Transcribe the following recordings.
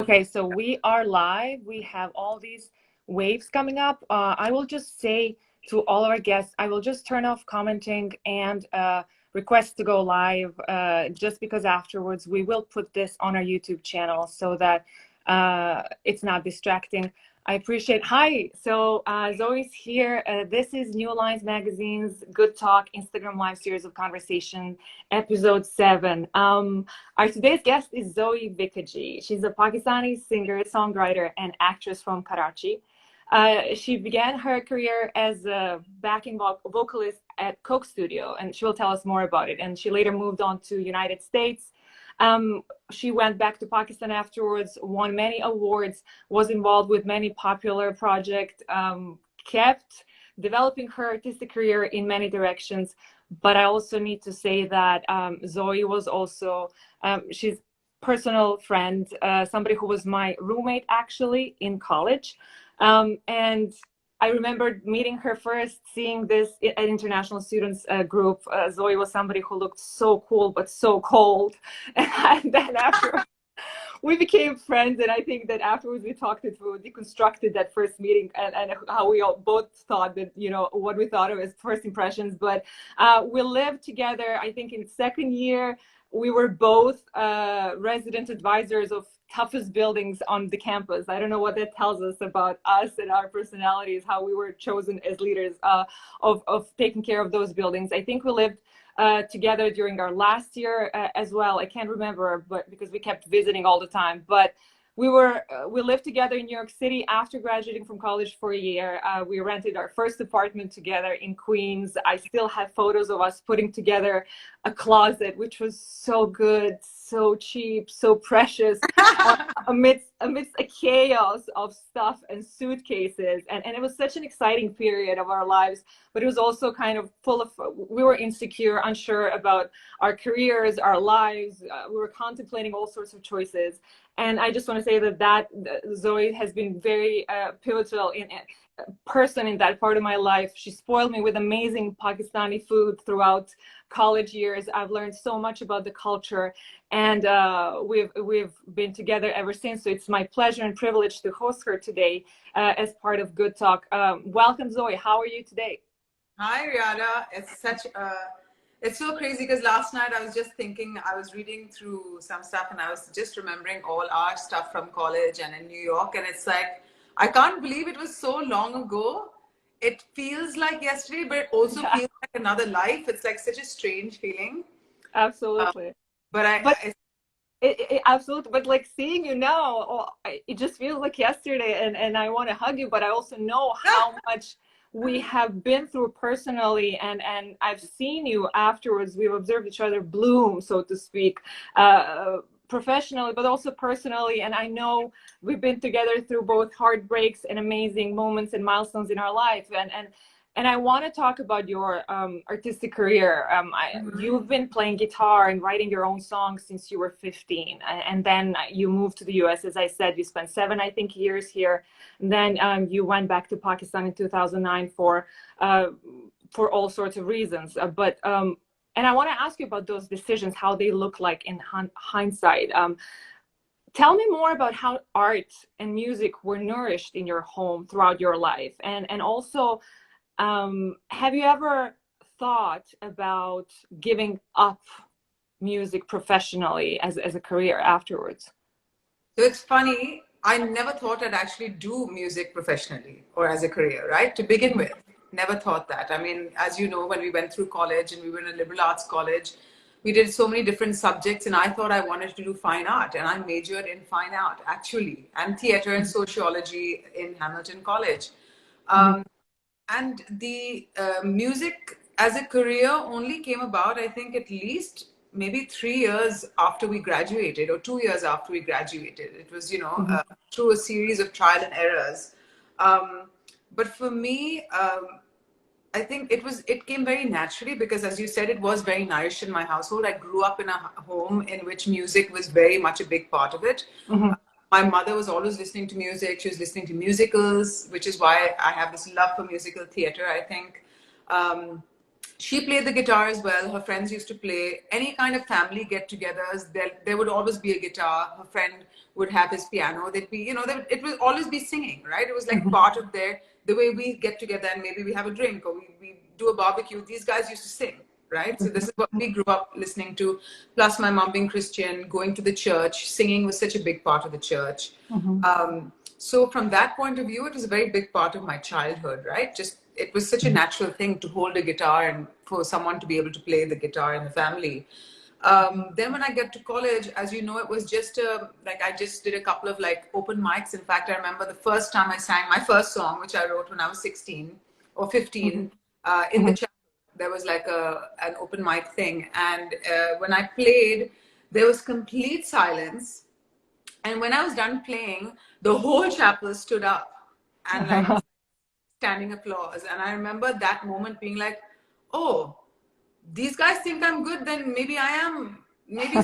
Okay, so we are live. We have all these waves coming up. I will just say to all our guests, I will just turn off commenting and request to go live, just because afterwards we will put this on our YouTube channel so that it's not distracting. I appreciate. Hi, so Zoe's here. This is New Lines Magazine's Good Talk Instagram Live series of conversation, episode 7. Our today's guest is Zoe Viccaji. She's a Pakistani singer, songwriter, and actress from Karachi. She began her career as a backing vocalist at Coke Studio, and she will tell us more about it. And she later moved on to United States. She went back to Pakistan afterwards, won many awards, was involved with many popular projects, kept developing her artistic career in many directions. But I also need to say that Zoe was also, she's personal friend, somebody who was my roommate actually in college. And I remember meeting her first, seeing this at international students group. Zoe was somebody who looked so cool, but so cold. And then after we became friends, and I think that afterwards we talked it through, deconstructed that first meeting and how we all both thought that, you know, what we thought of as first impressions. But we lived together, I think in second year, we were both resident advisors of toughest buildings on the campus. I don't know what that tells us about us and our personalities, how we were chosen as leaders of taking care of those buildings. I think we lived together during our last year as well. I can't remember, but because we kept visiting all the time. But we lived together in New York City after graduating from college for a year. We rented our first apartment together in Queens. I still have photos of us putting together a closet, which was so good, so cheap, so precious, amidst a chaos of stuff and suitcases. And it was such an exciting period of our lives, but it was also kind of full of, we were insecure, unsure about our careers, our lives. We were contemplating all sorts of choices. And I just want to say that Zoe has been very pivotal person in that part of my life. She spoiled me with amazing Pakistani food throughout college years. I've learned so much about the culture, and we've been together ever since. So it's my pleasure and privilege to host her today as part of Good Talk. Welcome, Zoe. How are you today? Hi, Rihanna. It's so crazy because last night I was just thinking, I was reading through some stuff and I was just remembering all our stuff from college and in New York. And it's like, I can't believe it was so long ago. It feels like yesterday, but it also feels like another life. It's like such a strange feeling. Absolutely. Absolutely. But like seeing you now, it just feels like yesterday, and I want to hug you, but I also know how much we have been through personally, and I've seen you afterwards. We've observed each other bloom, so to speak, professionally, but also personally. And I know we've been together through both heartbreaks and amazing moments and milestones in our life. And I want to talk about your artistic career. You've been playing guitar and writing your own songs since you were 15. And then you moved to the US. As I said, you spent 7, I think, years here. And then you went back to Pakistan in 2009 for all sorts of reasons. And I want to ask you about those decisions, how they look like in hindsight. Tell me more about how art and music were nourished in your home throughout your life. And also, have you ever thought about giving up music professionally as a career afterwards? So it's funny, I never thought I'd actually do music professionally or as a career, right? To begin with, never thought that. I mean, as you know, when we went through college and we were in a liberal arts college, we did so many different subjects, and I thought I wanted to do fine art, and I majored in fine art actually, and theater and sociology in Hamilton College. And the music as a career only came about, I think, at least maybe 3 years after we graduated, or 2 years after we graduated. It was, you know, through a series of trial and errors. But for me, I think it came very naturally because, as you said, it was very nourished in my household. I grew up in a home in which music was very much a big part of it. My mother was always listening to music. She was listening to musicals, which is why I have this love for musical theater, I think. she played the guitar as well. Her friends used to play. Any kind of family get-togethers, there would always be a guitar. Her friend would have his piano. They'd be, it would always be singing, right? It was like part of the way we get together and maybe we have a drink or we do a barbecue. These guys used to sing, right? So this is what we grew up listening to. Plus my mom being Christian, going to the church, singing was such a big part of the church. So from that point of view, it was a very big part of my childhood, right? Just it was such a natural thing to hold a guitar and for someone to be able to play the guitar in the family. Then when I get to college, as you know, it was just like I just did a couple of like open mics. In fact, I remember the first time I sang my first song, which I wrote when I was 16 or 15, in the chapel. There was like an open mic thing. And when I played, there was complete silence. And when I was done playing, the whole chapel stood up and like standing applause. And I remember that moment being like, oh, these guys think I'm good, then maybe I am. Maybe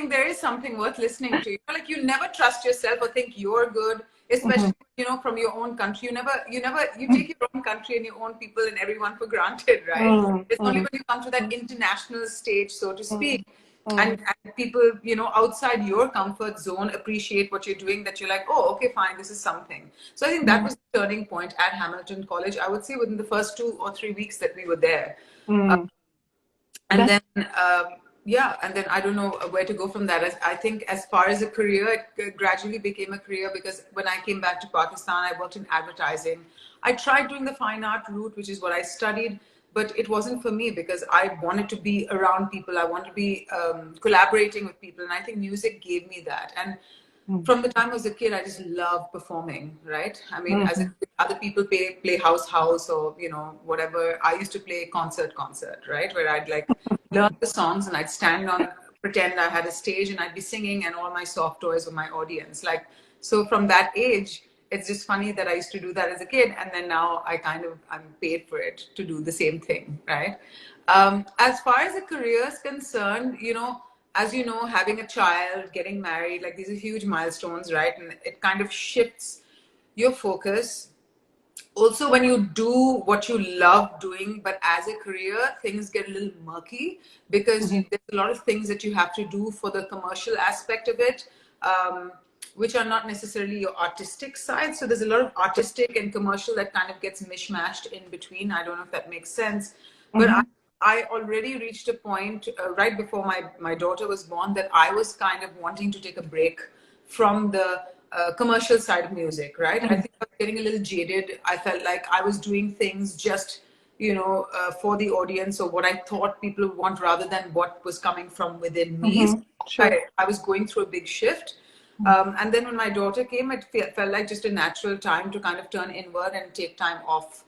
there is something worth listening to. Like you never trust yourself or think you're good, especially, from your own country. You take your own country and your own people and everyone for granted, right? It's only when you come to that international stage, so to speak, and people, outside your comfort zone appreciate what you're doing, that you're like, oh, okay, fine, this is something. So I think that was the turning point at Hamilton College, I would say within the first 2 or 3 weeks that we were there. And then, and then I don't know where to go from that. I think as far as a career, it gradually became a career because when I came back to Pakistan, I worked in advertising. I tried doing the fine art route, which is what I studied, but it wasn't for me because I wanted to be around people. I wanted to be collaborating with people. And I think music gave me that. And from the time I was a kid, I just loved performing, right? I mean, as other people play house or, whatever, I used to play concert, right? Where I'd like learn the songs and I'd stand on, pretend I had a stage and I'd be singing and all my soft toys were my audience. Like, so from that age, it's just funny that I used to do that as a kid. And then now I'm paid for it to do the same thing, right? As far as a career is concerned, as you know, having a child, getting married, like these are huge milestones, right? And it kind of shifts your focus. Also, when you do what you love doing, but as a career, things get a little murky because there's a lot of things that you have to do for the commercial aspect of it, which are not necessarily your artistic side. So there's a lot of artistic and commercial that kind of gets mishmashed in between. I don't know if that makes sense. But I already reached a point right before my daughter was born that I was kind of wanting to take a break from the commercial side of music, right? I think I was getting a little jaded. I felt like I was doing things just, for the audience or what I thought people would want rather than what was coming from within me. So I was going through a big shift. And then when my daughter came, it felt like just a natural time to kind of turn inward and take time off.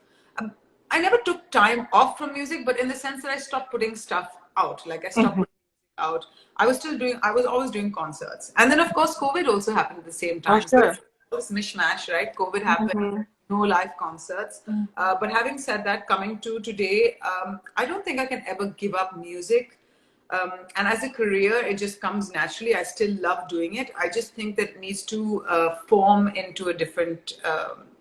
I never took time off from music, but in the sense that I stopped putting stuff out. Like I stopped putting music out. I was always doing concerts. And then of course, COVID also happened at the same time. Oh, sure. So it was mishmash, right? COVID happened, no live concerts. But having said that, coming to today, I don't think I can ever give up music. And as a career, it just comes naturally. I still love doing it. I just think that it needs to form into a different,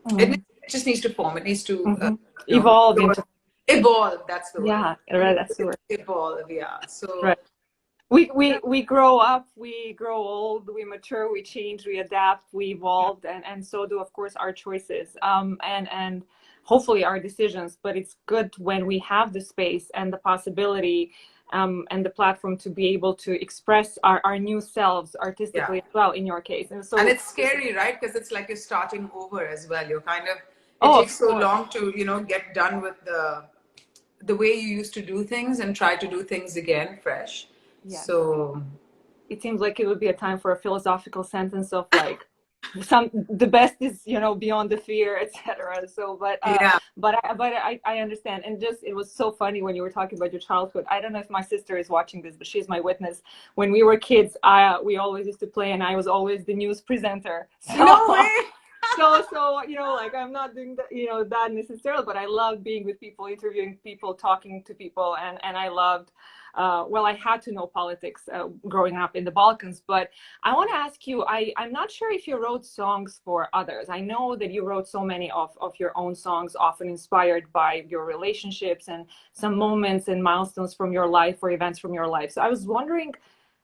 it just needs to form. It needs to evolve into. Evolve. That's the word. Yeah, right. That's the word. Evolve. Yeah. So. Right. We grow up, we grow old, we mature, we change, we adapt, we evolve, and so do of course our choices, and hopefully our decisions. But it's good when we have the space and the possibility and the platform to be able to express our new selves artistically as well, in your case. And so it's scary, right? Because it's like you're starting over as well. You're kind of, it takes so long to, get done with the way you used to do things and try to do things again fresh. So it seems like it would be a time for a philosophical sentence of like, the best is beyond the fear, etc. So but I understand. And just it was so funny when you were talking about your childhood. I don't know if my sister is watching this, but she's my witness. When we were kids, we always used to play and I was always the news presenter. So, no way. so like I'm not doing that, that necessarily, but I loved being with people, interviewing people, talking to people, and I loved well, I had to know politics growing up in the Balkans. But I want to ask you, I'm not sure if you wrote songs for others. I know that you wrote so many of your own songs, often inspired by your relationships and some moments and milestones from your life or events from your life. So I was wondering,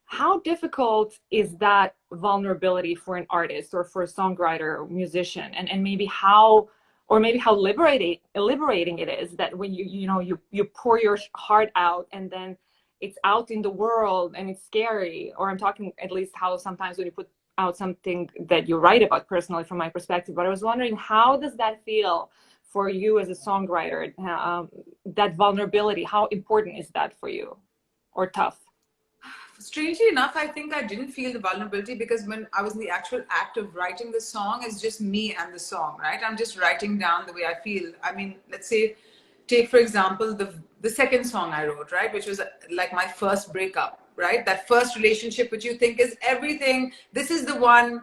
how difficult is that vulnerability for an artist or for a songwriter or musician, and maybe how, or maybe how liberating it is that when you pour your heart out and then it's out in the world and it's scary. Or I'm talking at least how sometimes when you put out something that you write about personally from my perspective. But I was wondering, how does that feel for you as a songwriter? That vulnerability, how important is that for you, or tough? Strangely enough, I think I didn't feel the vulnerability, because when I was in the actual act of writing the song, it's just me and the song, right? I'm just writing down the way I feel. I mean, let's say, take for example, the second song I wrote, right? Which was like my first breakup, right? That first relationship which you think is everything. This is the one.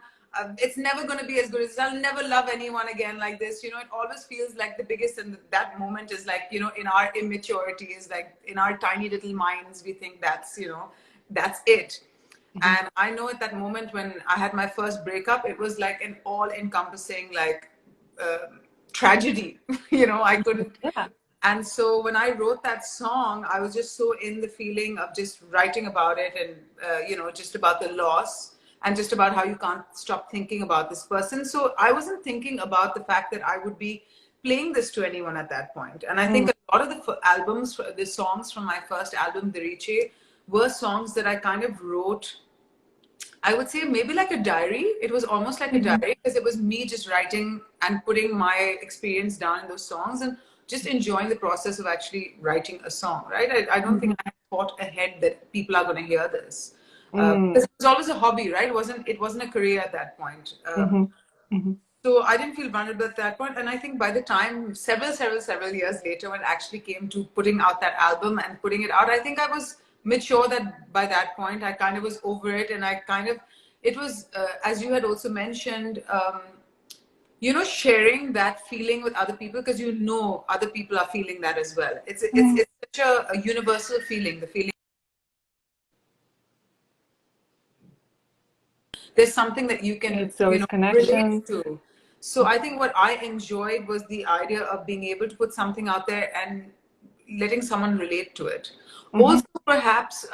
It's never going to be as good as, I'll never love anyone again like this. You know, it always feels like the biggest, and that moment is like, you know, in our immaturity, is like in our tiny little minds, we think that's, you know, that's it. Mm-hmm. And I know at that moment when I had my first breakup, it was like an all-encompassing like tragedy. You know, I couldn't. Yeah. And so when I wrote that song, I was just so in the feeling of just writing about it, and you know, just about the loss, and just about how you can't stop thinking about this person. So I wasn't thinking about the fact that I would be playing this to anyone at that point. And I think a lot of the songs from my first album, Diriche, were songs that I kind of wrote, I would say maybe like a diary. It was almost like a diary, because it was me just writing and putting my experience down in those songs, and just enjoying the process of actually writing a song, right? I don't think I thought ahead that people are going to hear this. Because it was always a hobby, right? It wasn't a career at that point. So I didn't feel vulnerable at that point. And I think by the time several years later, when it actually came to putting out that album and putting it out, I think I was mature that by that point I kind of was over it. And I kind of, it was, as you had also mentioned, you know, sharing that feeling with other people, because you know other people are feeling that as well. It's such a universal feeling, the feeling. There's something that you can, So you it's know, connection. relate to. So I think what I enjoyed was the idea of being able to put something out there and letting someone relate to it. Also, perhaps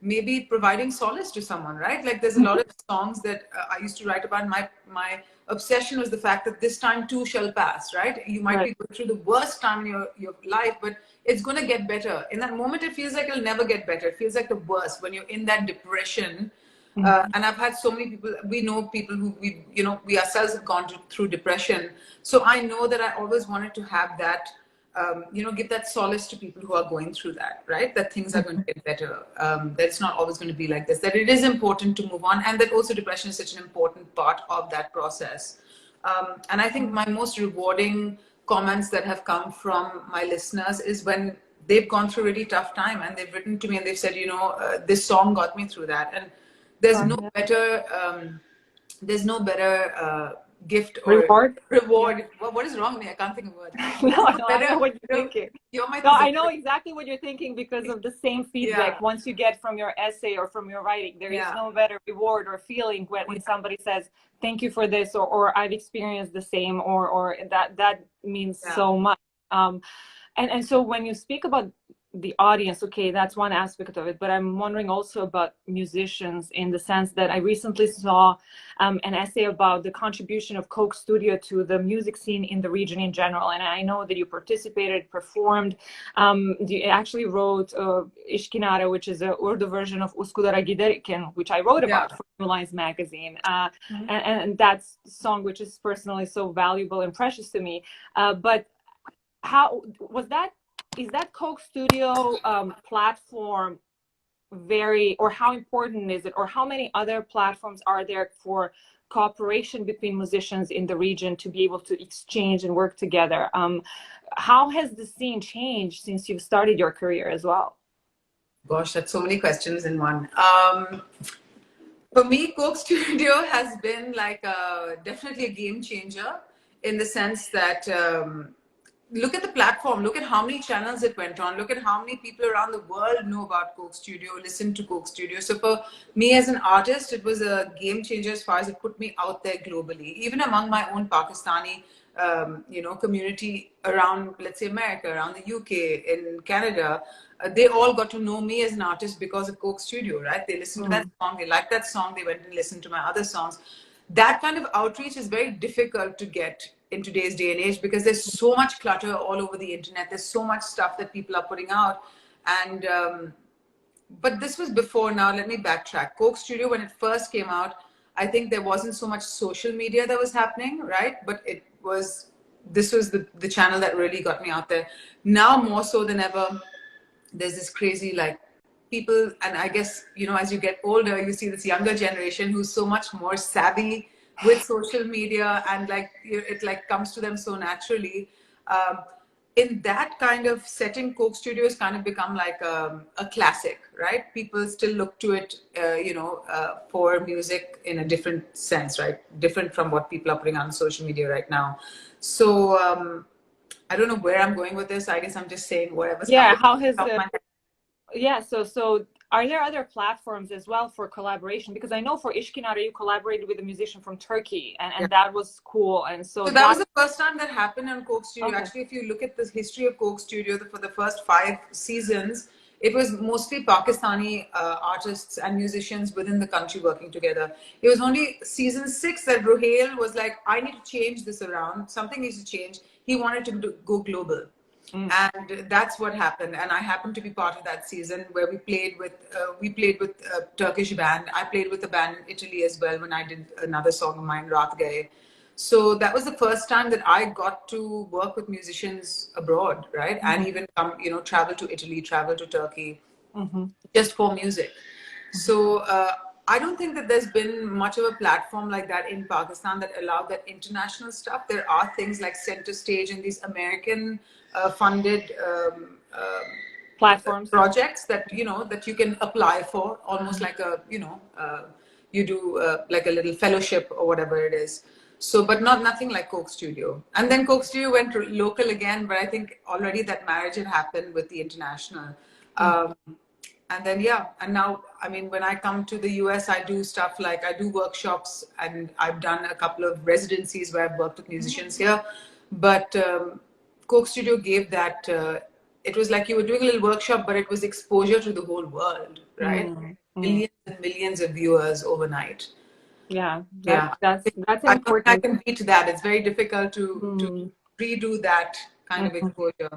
maybe providing solace to someone, right? Like there's a lot of songs that I used to write about. My obsession was the fact that this time too shall pass, right? You might be going through the worst time in your life, but it's going to get better. In that moment, it feels like it'll never get better. It feels like the worst when you're in that depression. And I've had so many people, we know people who we ourselves have gone through depression. So I know that I always wanted to have that, give that solace to people who are going through that, right? That things are going to get better. That it's not always going to be like this, that it is important to move on. And that also depression is such an important part of that process. And I think my most rewarding comments that have come from my listeners is when they've gone through a really tough time and they've written to me and they've said, this song got me through that. And there's no better, gift or reward. Yeah. What is wrong with me? I can't think of words. No, I know what you're thinking. I know exactly what you're thinking, because of the same feedback once you get from your essay or from your writing. There is no better reward or feeling when somebody says, thank you for this, or I've experienced the same, or that means so much. And so when you speak about the audience, okay, that's one aspect of it, but I'm wondering also about musicians, in the sense that I recently saw an essay about the contribution of Coke Studio to the music scene in the region in general. And I know that you participated, performed, you actually wrote Ishkinara, which is a Urdu version of Uskudara Giderken, which I wrote about for New Lines magazine. And that's a song which is personally so valuable and precious to me. But how was that? Is that Coke Studio platform or how important is it, or how many other platforms are there for cooperation between musicians in the region to be able to exchange and work together? How has the scene changed since you've started your career as well? Gosh, that's so many questions in one. For me, Coke Studio has been like definitely a game changer, in the sense that look at the platform, look at how many channels it went on, look at how many people around the world know about Coke Studio, listen to Coke Studio. So for me as an artist, it was a game changer as far as it put me out there globally, even among my own Pakistani community around, let's say, America, around the UK, in Canada. They all got to know me as an artist because of Coke Studio, right? They listened to that song, they liked that song, they went and listened to my other songs. That kind of outreach is very difficult to get in today's day and age because there's so much clutter all over the internet. There's so much stuff that people are putting out. And but this was before. Now let me backtrack. Coke Studio, when it first came out, I think there wasn't so much social media that was happening, right? But this was the channel that really got me out there. Now more so than ever, there's this crazy like people, and I guess, as you get older, you see this younger generation who's so much more savvy with social media, and like it like comes to them so naturally. In that kind of setting, Coke Studios kind of become like a classic, right? People still look to it, for music in a different sense, right? Different from what people are putting on social media right now. So I don't know where I'm going with this. I guess I'm just saying whatever's Yeah, coming how has off my head. Yeah, so are there other platforms as well for collaboration? Because I know for Ishkinara you collaborated with a musician from Turkey, and that was cool. And so So that was the first time that happened on Coke Studio. okay. Actually, if you look at the history of Coke Studio, for the first 5 seasons, it was mostly Pakistani artists and musicians within the country working together. It was only season 6 that Ruhail was like, I need to change this around. Something needs to change. He wanted to go global. And that's what happened. And I happened to be part of that season where we played with a Turkish band. I played with a band in Italy as well when I did another song of mine, Raat Gaye. So that was the first time that I got to work with musicians abroad, right? And even come, travel to Italy, travel to Turkey, just for music. So I don't think that there's been much of a platform like that in Pakistan that allowed that international stuff. There are things like Center Stage and these American funded Platforms. projects that that you can apply for, almost like a you do like a little fellowship or whatever it is. So, but nothing like Coke Studio. And then Coke Studio went local again, but I think already that marriage had happened with the international. And then and now, I mean, when I come to the US, I do stuff like I do workshops, and I've done a couple of residencies where I've worked with musicians here. But Coke Studio gave that. It was like you were doing a little workshop, but it was exposure to the whole world, right? Millions and millions of viewers overnight. Yeah, Yeah, that's I don't think I important. can beat that. It's very difficult to redo that kind of exposure.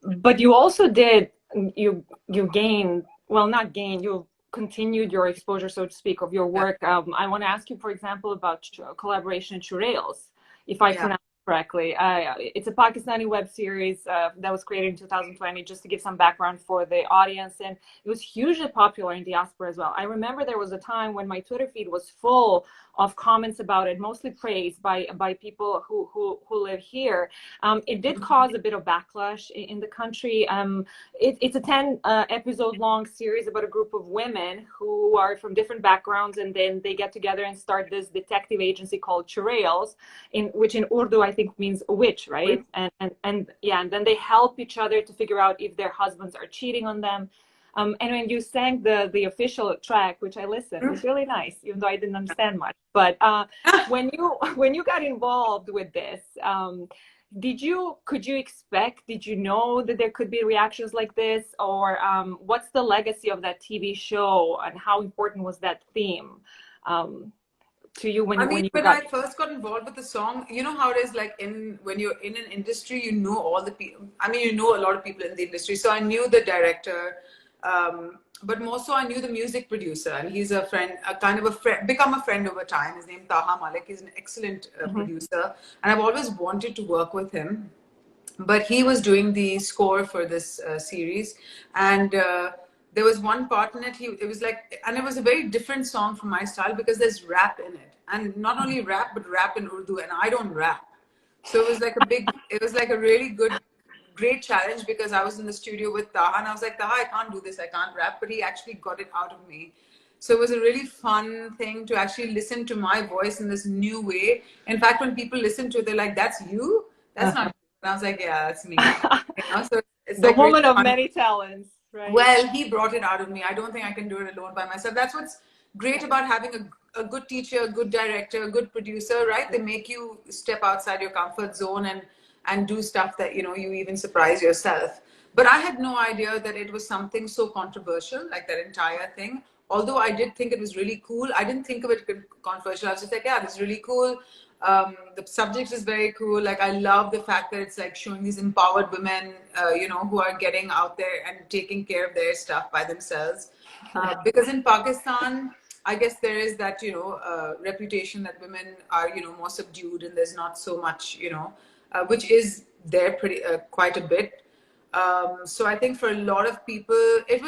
But you also did, you gained, well, not gained, you continued your exposure, so to speak, of your work. I want to ask you, for example, about collaboration in Churails, if I pronounce it correctly. It's a Pakistani web series that was created in 2020, just to give some background for the audience. And it was hugely popular in diaspora as well. I remember there was a time when my Twitter feed was full of comments about it, mostly praised by people who live here. It did cause a bit of backlash in the country. It's a 10 episode long series about a group of women who are from different backgrounds, and then they get together and start this detective agency called Churails, which in Urdu I think means a witch, right? And then they help each other to figure out if their husbands are cheating on them. And when you sang the official track, which I listened, it was really nice, even though I didn't understand much. But when you got involved with this, could you expect, did you know that there could be reactions like this? Or what's the legacy of that TV show, and how important was that theme to you when I first got involved with the song, you know how it is, like when you're in an industry, you know all the people. I mean, you know a lot of people in the industry. So I knew the director, but more so I knew the music producer, and he's a friend, become a friend over time. His name Taha Malik. He's an excellent producer, and I've always wanted to work with him. But he was doing the score for this series, and there was one part in it. It was like, and it was a very different song from my style because there's rap in it, and not only rap, but rap in Urdu, and I don't rap. So it was like it was like a really great challenge, because I was in the studio with Taha, and I was like, Taha, I can't do this, I can't rap, but he actually got it out of me. So it was a really fun thing to actually listen to my voice in this new way. In fact, when people listen to it, they're like, that's you? That's not you. And I was like, yeah, that's me. So it's The like really woman of fun. many talents, right? Well, he brought it out of me. I don't think I can do it alone by myself. That's what's great about having a good teacher, a good director, a good producer, right? They make you step outside your comfort zone and do stuff that, you even surprise yourself. But I had no idea that it was something so controversial, like that entire thing. Although I did think it was really cool, I didn't think of it controversial. I was just like, yeah, this is really cool. The subject is very cool. Like, I love the fact that it's like showing these empowered women, who are getting out there and taking care of their stuff by themselves. Because in Pakistan, I guess there is that, reputation that women are, more subdued and there's not so much, which is there pretty quite a bit. So I think for a lot of people, it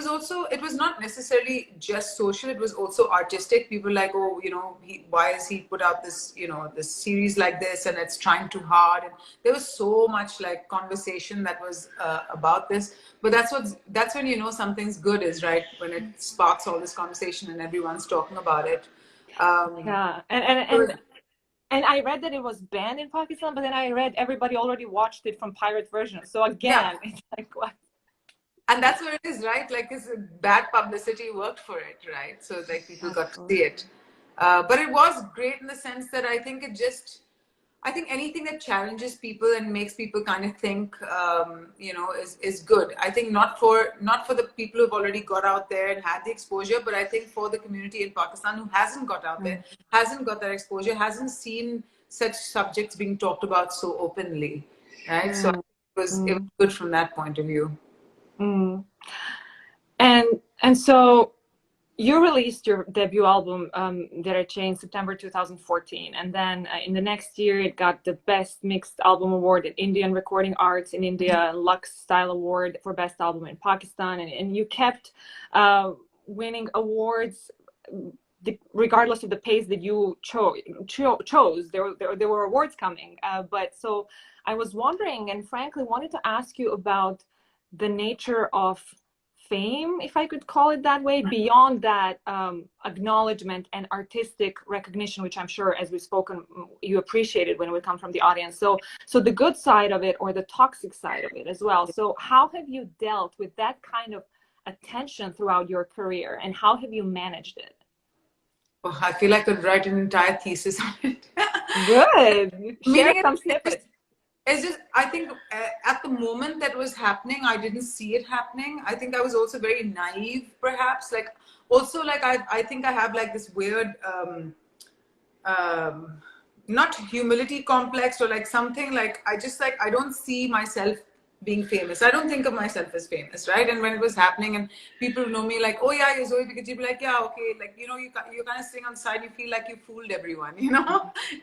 was not necessarily just social, it was also artistic. People like, oh, why has he put out this, this series like this, and it's trying too hard. And there was so much like conversation that was about this. But that's when something's good is, right, when it sparks all this conversation and everyone's talking about it. Yeah, So and I read that it was banned in Pakistan, but then I read everybody already watched it from pirate version. So yeah, again, it's like what? and that's what it is, right? Like, it's bad publicity worked for it, right? So like people got to see Absolutely. it. But it was great in the sense that I think anything that challenges people and makes people kind of think, is good. I think not for the people who've already got out there and had the exposure, but I think for the community in Pakistan who hasn't got out there, hasn't got that exposure, hasn't seen such subjects being talked about so openly, right? So I Mm, think it was mm, good from that point of view. mm. And so you released your debut album, Derache, in September 2014, and then in the next year it got the Best Mixed Album Award at Indian Recording Arts in India, Lux Style Award for Best Album in Pakistan, and you kept winning awards regardless of the pace that you chose. There were awards coming, but so I was wondering, and frankly wanted to ask you about the nature of fame, if I could call it that way, beyond that acknowledgement and artistic recognition, which I'm sure, as we've spoken, you appreciated when it would come from the audience. So the good side of it or the toxic side of it as well. So how have you dealt with that kind of attention throughout your career, and how have you managed it? Oh, I feel like I could write an entire thesis on it. Good. Share Meaning, some it's just, snippets. it's just, I think at the moment that was happening, I didn't see it happening. I think I was also very naive, perhaps. Like, also, like, I think I have like this weird, um, not humility complex or like something, like I just like I don't see myself being famous. I don't think of myself as famous, right? And when it was happening and people know me like, oh yeah, you're Zoe Viccaji, be like, yeah, okay, like, you kind of sitting on the side, you feel like you fooled everyone,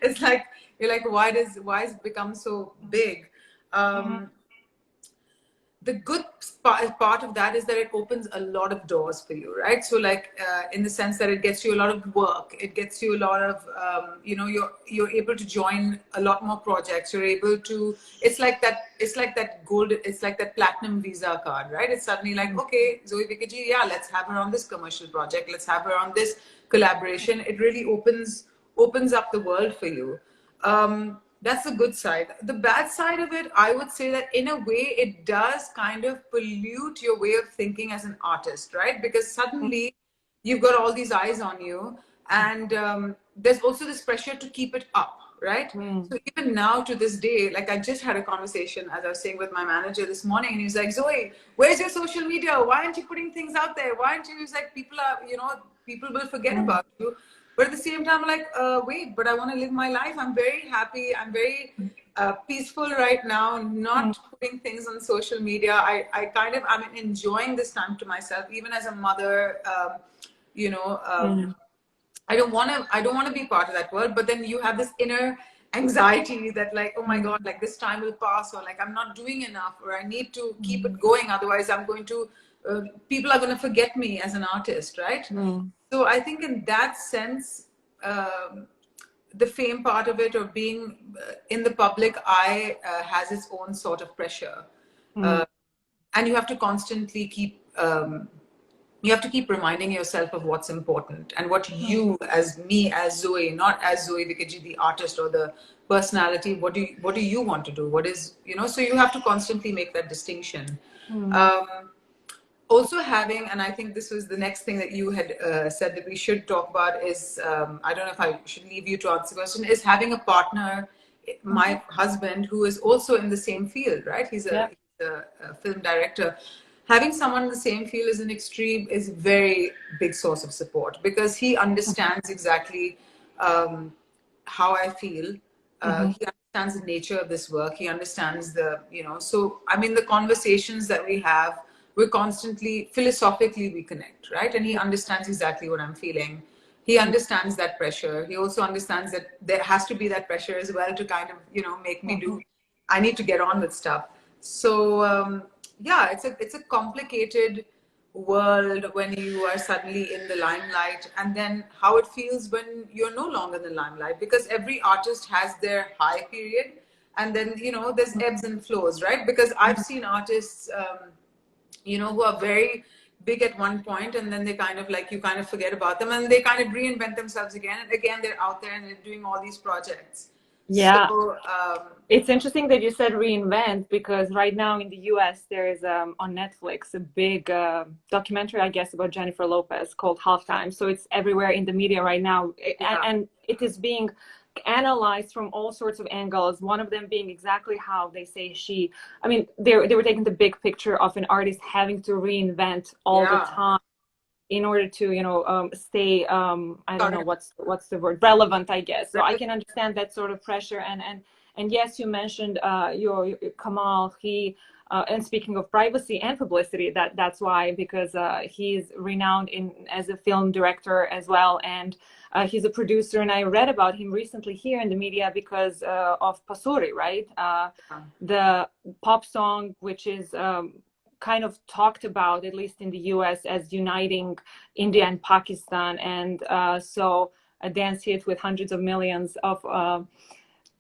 It's like you're like, why is it become so big? Mhm, The good part of that is that it opens a lot of doors for you, right? So like in the sense that it gets you a lot of work, it gets you a lot of you're able to join a lot more projects, you're able to, it's like that platinum visa card, right? It's suddenly like, okay, Zoe Viccaji, yeah, let's have her on this commercial project, let's have her on this collaboration. It really opens up the world for you. That's the good side. The bad side of it, I would say that in a way, it does kind of pollute your way of thinking as an artist, right? Because suddenly you've got all these eyes on you, and there's also this pressure to keep it up, right? mhm, So even now to this day, like I just had a conversation, as I was saying, with my manager this morning, and he was like, Zoe, where's your social media? Why aren't you putting things out there? Why aren't you? He's like, people will forget mhm, about you. But at the same time, I'm like, wait, but I want to live my life. I'm very happy. I'm very peaceful right now, mhm, not putting things on social media. I'm enjoying this time to myself, even as a mother. You know, mhm, I don't want to be part of that world. But then you have this inner anxiety that like, oh my God, mhm, like this time will pass, or like I'm not doing enough, or I need to keep mhm, it going. Otherwise, people are going to forget me as an artist, right? mhm, So I think in that sense, um, the fame part of it, or being in the public eye, has its own sort of pressure. mhm, Uh, and you have to constantly keep, you have to keep reminding yourself of what's important and what you, as me, as Zoe, not as Zoe Viccaji, the artist or the personality, what do you want to do? What is, so you have to constantly make that distinction. Also having, and I think this was the next thing that you had said that we should talk about is, I don't know if I should leave you to answer the question, is having a partner, my husband, who is also in the same field, right? He's a film director. Having someone in the same field is is a very big source of support, because he understands exactly how I feel. He understands the nature of this work. He understands so I mean, the conversations that we have, we're constantly, philosophically, we connect, right? And he understands exactly what I'm feeling. He understands that pressure. He also understands that there has to be that pressure as well to kind of, make me do, I need to get on with stuff. So, yeah, it's a complicated world when you are suddenly in the limelight, and then how it feels when you're no longer in the limelight, because every artist has their high period, and then, there's ebbs and flows, right? Because I've seen artists, who are very big at one point, and then they kind of you kind of forget about them, and they kind of reinvent themselves again, and again they're out there and they're doing all these projects. Yeah. So it's interesting that you said reinvent, because right now in the US there is on Netflix a big documentary, I guess, about Jennifer Lopez called Halftime. So it's everywhere in the media right now, and it is being analyzed from all sorts of angles, one of them being exactly how they say I mean, they were taking the big picture of an artist having to reinvent all the time in order to stay I don't know what's the word, relevant, I guess. So I can understand that sort of pressure. And yes, you mentioned your Kamal, and speaking of privacy and publicity, that's why, because he's renowned as a film director as well, and he's a producer, and I read about him recently here in the media because of Pasuri, right? The pop song, which is kind of talked about, at least in the US, as uniting India and Pakistan, and so a dance hit with hundreds of millions of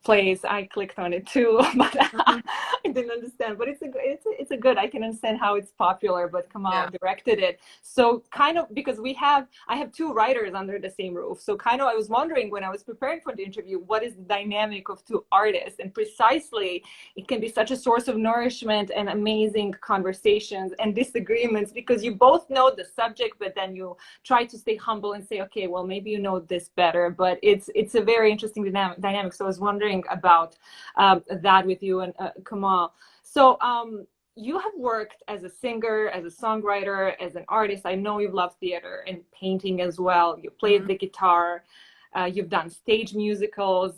plays. I clicked on it too, but I didn't understand. But it's a good. I can understand how it's popular. But Kamal directed it, so kind of, because I have two writers under the same roof. So kind of, I was wondering when I was preparing for the interview, what is the dynamic of two artists, and precisely it can be such a source of nourishment and amazing conversations and disagreements, because you both know the subject, but then you try to stay humble and say, okay, well, maybe you know this better. But it's a very interesting dynamic. So I was wondering about that with you and Kamal. So you have worked as a singer, as a songwriter, as an artist. I know you've loved theater and painting as well. You played the guitar. You've done stage musicals.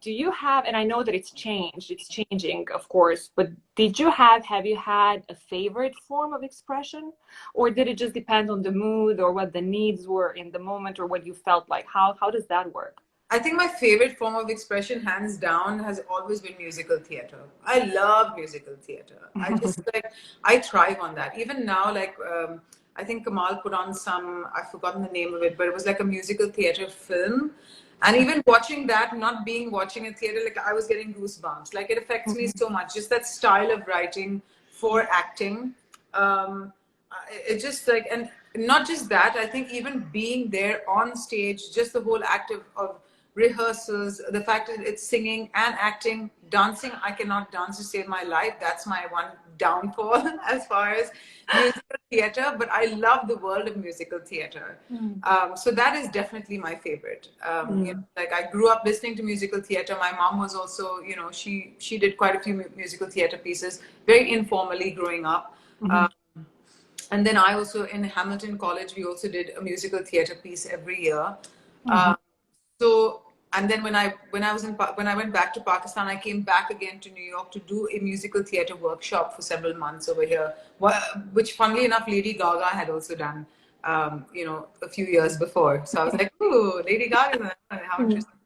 Do you have, and I know that it's changing, of course, but have you had a favorite form of expression, or did it just depend on the mood or what the needs were in the moment, or what you felt like? How does that work? I think my favorite form of expression, hands down, has always been musical theater. I love musical theater. I just I thrive on that. Even now, I think Kamal put on I've forgotten the name of it, but it was like a musical theater film. And even watching that, not watching a theater, I was getting goosebumps. It affects me so much. Just that style of writing for acting. It just and not just that, I think even being there on stage, just the whole act of rehearsals, the fact that it's singing and acting, dancing. I cannot dance to save my life. That's my one downfall as far as musical theater, but I love the world of musical theater. So that is definitely my favorite. I grew up listening to musical theater. My mom was also, she did quite a few musical theater pieces, very informally growing up. And then I also, in Hamilton College, we also did a musical theater piece every year. So, and then when I went back to Pakistan, I came back again to New York to do a musical theater workshop for several months over here, which, funnily enough, Lady Gaga had also done, a few years before. So I was like, ooh, Lady Gaga, how interesting.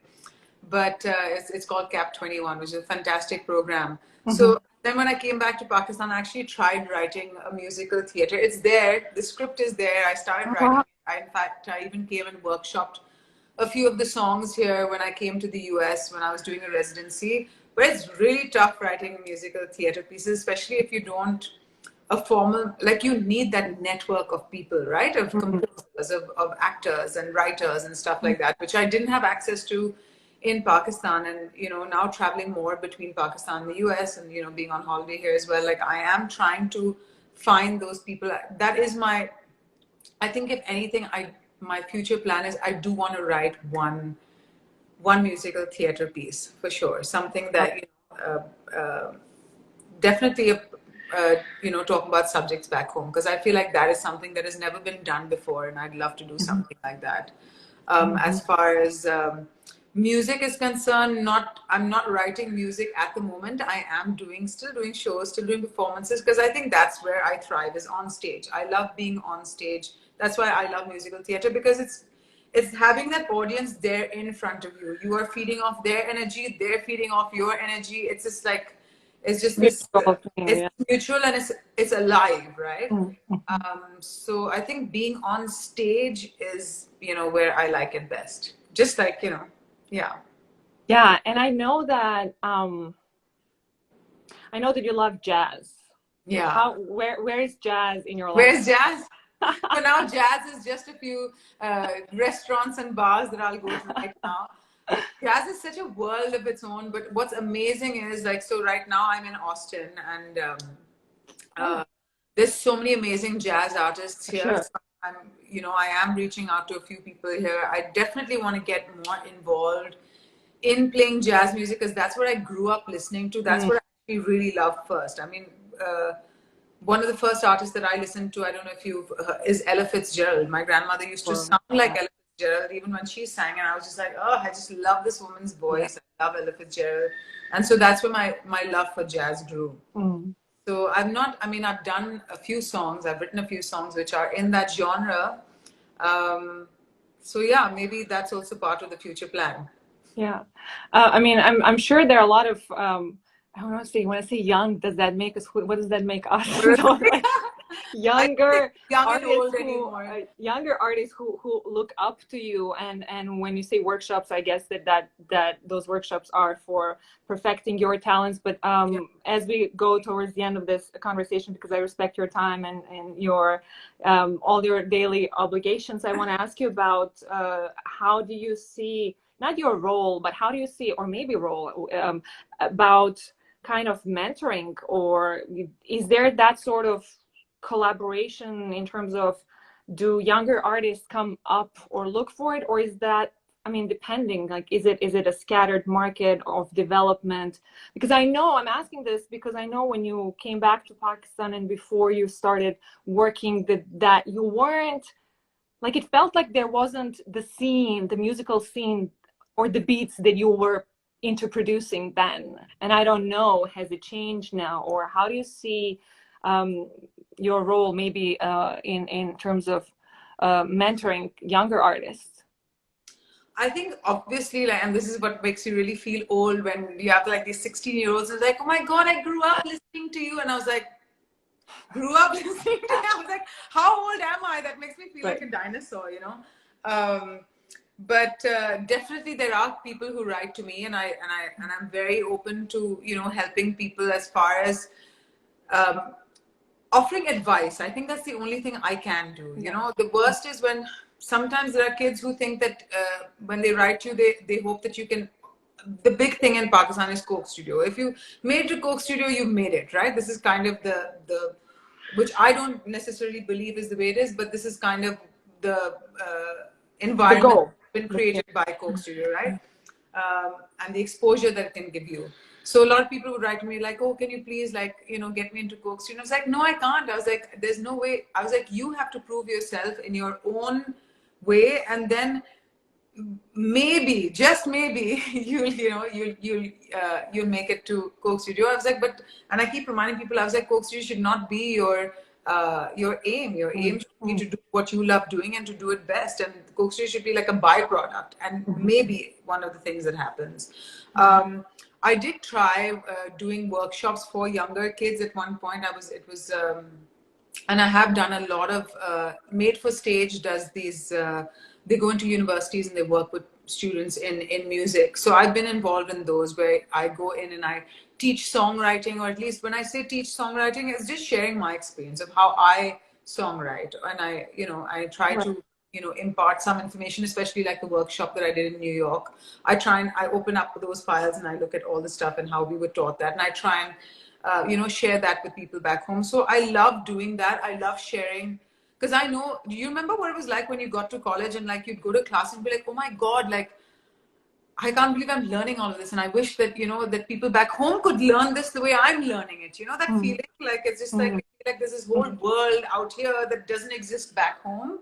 But it's called Cap 21, which is a fantastic program. So then when I came back to Pakistan, I actually tried writing a musical theater. It's there, the script is there. I started writing it. In fact, I even came and workshopped a few of the songs here when I came to the US when I was doing a residency. But it's really tough writing musical theater pieces, especially if you don't a formal, like you need that network of people, right? Of Mhm. composers, of actors and writers and stuff like that, which I didn't have access to in Pakistan. And, now traveling more between Pakistan and the US and, being on holiday here as well, like I am trying to find those people. That is I think if anything, my future plan is I do want to write one musical theater piece for sure. Something that, definitely talk about subjects back home, because I feel like that is something that has never been done before, and I'd love to do something like that. As far as music is concerned, I'm not writing music at the moment. I am still doing shows, still doing performances, because I think that's where I thrive, is on stage. I love being on stage. That's why I love musical theater, because it's having that audience there in front of you. You are feeding off their energy, they're feeding off your energy. It's just like, it's just this, Mutual thing, it's yeah. mutual, and it's alive, right? Mhm. So I think being on stage is, where I like it best. Just like, yeah. Yeah, and I know that you love jazz. Yeah. Where is jazz in your life? Where's jazz? For now, jazz is just a few restaurants and bars that I'll go to right now. Jazz is such a world of its own. But what's amazing is, like, so right now I'm in Austin, and Oh, there's so many amazing jazz artists here. sure. So I am reaching out to a few people here. I definitely want to get more involved in playing jazz music, because that's what I grew up listening to. That's Mm, what I actually really loved first. I mean, one of the first artists that I listened to, I don't know if you is Ella Fitzgerald. My grandmother used to or sound like Ella Fitzgerald even when she sang, and I was just like, oh, I just love this woman's yeah. voice. I love Ella Fitzgerald, and so that's where my love for jazz grew. Mm. So I've done a few songs, I've written a few songs which are in that genre. Um, so yeah, maybe that's also part of the future plan. Yeah. I mean, I'm sure there are a lot of I don't want to say, when I say young, does that make us, what does that make us? So, like, I don't think younger young and artists old anymore. who look up to you, and when you say workshops, I guess that those workshops are for perfecting your talents. But Yeah. as we go towards the end of this conversation, because I respect your time and your all your daily obligations, I want to ask you about how do you see, not your role, but how do you see, or maybe role, about kind of mentoring, or is there that sort of collaboration in terms of, do younger artists come up or look for it, or is that, I mean, depending, like, is it a scattered market of development? Because I know, I'm asking this because I know when you came back to Pakistan and before you started working, that you weren't, like, it felt like there wasn't the scene, the musical scene, or the beats that you were into producing then. And I don't know, has it changed now, or how do you see um, your role maybe in terms of mentoring younger artists? I think obviously, like, and this is what makes you really feel old, when you have like these 16-year-olds and like, oh my God, I grew up listening to you. And I was like, grew up listening to you? I was like, how old am I? That makes me feel like Right. a dinosaur. But definitely there are people who write to me, and I'm very open to, helping people as far as um, offering advice. I think that's the only thing I can do. Yeah. The worst is when sometimes there are kids who think that when they write you, they hope that you can. The big thing in Pakistan is Coke Studio. If you made it to Coke Studio, you made it, right? This is kind of the which I don't necessarily believe is the way it is, but this is kind of the The environment goal. that's been created by Coke Studio, right? And the exposure that it can give you. So a lot of people would write to me like, "Oh, can you please, like, get me into Coke Studio?" I was like, "No, I can't." I was like, "There's no way." I was like, "You have to prove yourself in your own way, and then maybe, just maybe, you'll make it to Coke Studio." I was like, but, and I keep reminding people, I was like, Coke Studio should not be your aim. Your aim should be to do what you love doing and to do it best. And Coke Studio should be like a byproduct, and maybe one of the things that happens. I did try doing workshops for younger kids at one point. And I have done a lot of Made for Stage does these. They go into universities and they work with students in music. So I've been involved in those where I go in and I teach songwriting, or at least when I say teach songwriting, it's just sharing my experience of how I songwrite. And I try to, impart some information, especially like the workshop that I did in New York. I open up those files and I look at all the stuff and how we were taught that. And I try and, share that with people back home. So I love doing that. I love sharing. Because I know, do you remember what it was like when you got to college and like you'd go to class and be like, oh my God, like, I can't believe I'm learning all of this. And I wish that, that people back home could learn this the way I'm learning it. You know, that feeling like it's just like there's this whole world out here that doesn't exist back home.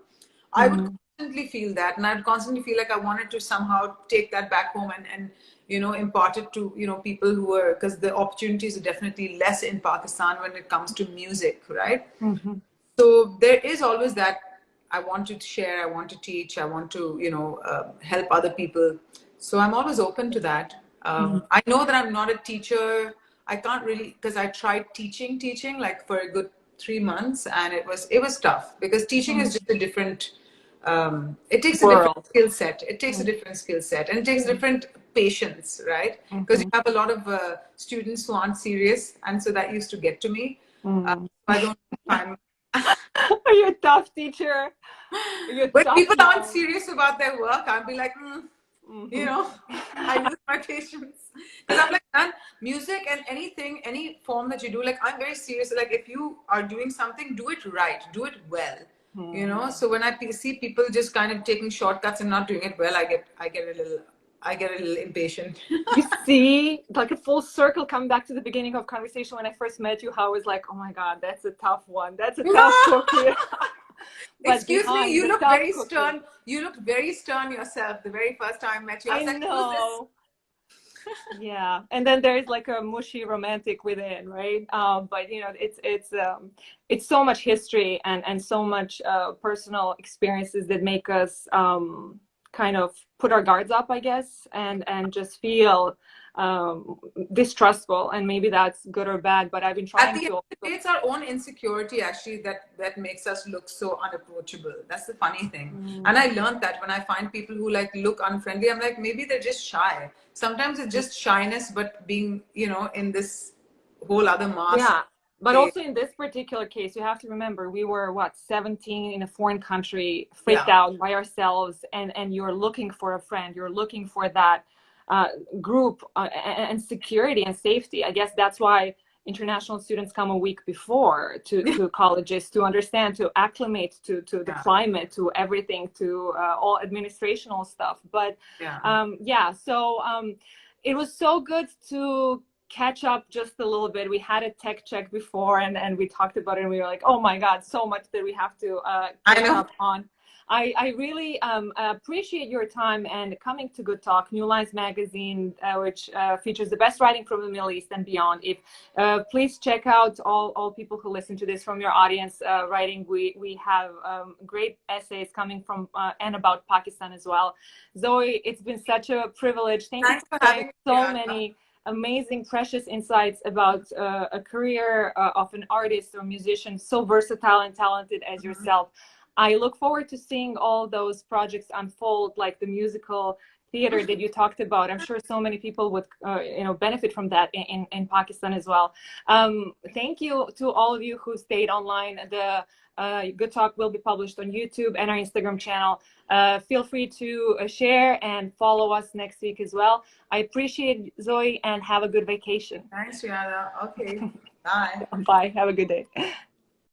I would constantly feel that. And I'd constantly feel like I wanted to somehow take that back home and impart it to, people who are, because the opportunities are definitely less in Pakistan when it comes to music, right? So there is always that I want to share, I want to teach, I want to, help other people. So I'm always open to that. I know that I'm not a teacher. I can't really, because I tried teaching like for a good 3 months, and it was tough because teaching is just a different, it takes a different skill set. It takes a different skill set, and it takes different patience, right? Because you have a lot of students who aren't serious, and so that used to get to me. I don't have time. Are you a tough teacher? When people aren't serious about their work, I'll be like, I lose my patience. Because I'm like, man, music and anything, any form that you do, like, I'm very serious. Like, if you are doing something, do it right, do it well. So when I see people just kind of taking shortcuts and not doing it well, I get a little impatient. You see, like a full circle coming back to the beginning of conversation when I first met you, how I was like, oh my God, that's a tough one. That's a tough cookie. Excuse me, you look very stern. You looked very stern yourself the very first time I met you. I was like, know. Yeah, and then there's like a mushy romantic within, right? But it's so much history and so much personal experiences that make us kind of put our guards up, I guess, and just feel distrustful, and maybe that's good or bad, but I've been trying to. At the end of the day, it's our own insecurity actually that makes us look so unapproachable. That's the funny thing. And I learned that when I find people who like look unfriendly, I'm like, maybe they're just shy. Sometimes it's just shyness, but being, in this whole other mask. Yeah. But also in this particular case, you have to remember, we were, 17 in a foreign country, freaked out by ourselves, and you're looking for a friend. You're looking for that group and security and safety. I guess that's why international students come a week before to colleges to understand, to acclimate to the climate, to everything, to all administrational stuff. But so it was so good to catch up just a little bit. We had a tech check before and we talked about it, and we were like, oh my God, so much that we have to catch up on. I really appreciate your time and coming to Good Talk, New Lines magazine, which features the best writing from the Middle East and beyond. If please check out all people who listen to this from your audience writing. We have great essays coming from and about Pakistan as well. Zoe, it's been such a privilege. Thank you for having so many amazing, precious insights about a career of an artist or musician so versatile and talented as yourself. I look forward to seeing all those projects unfold, like the musical theater that you talked about. I'm sure so many people would benefit from that in Pakistan as well. Thank you to all of you who stayed online. The Good Talk will be published on YouTube and our Instagram channel. Feel free to share and follow us next week as well. I appreciate Zoe, and have a good vacation. Thanks, Rihanna. Okay. Bye. Bye. Have a good day.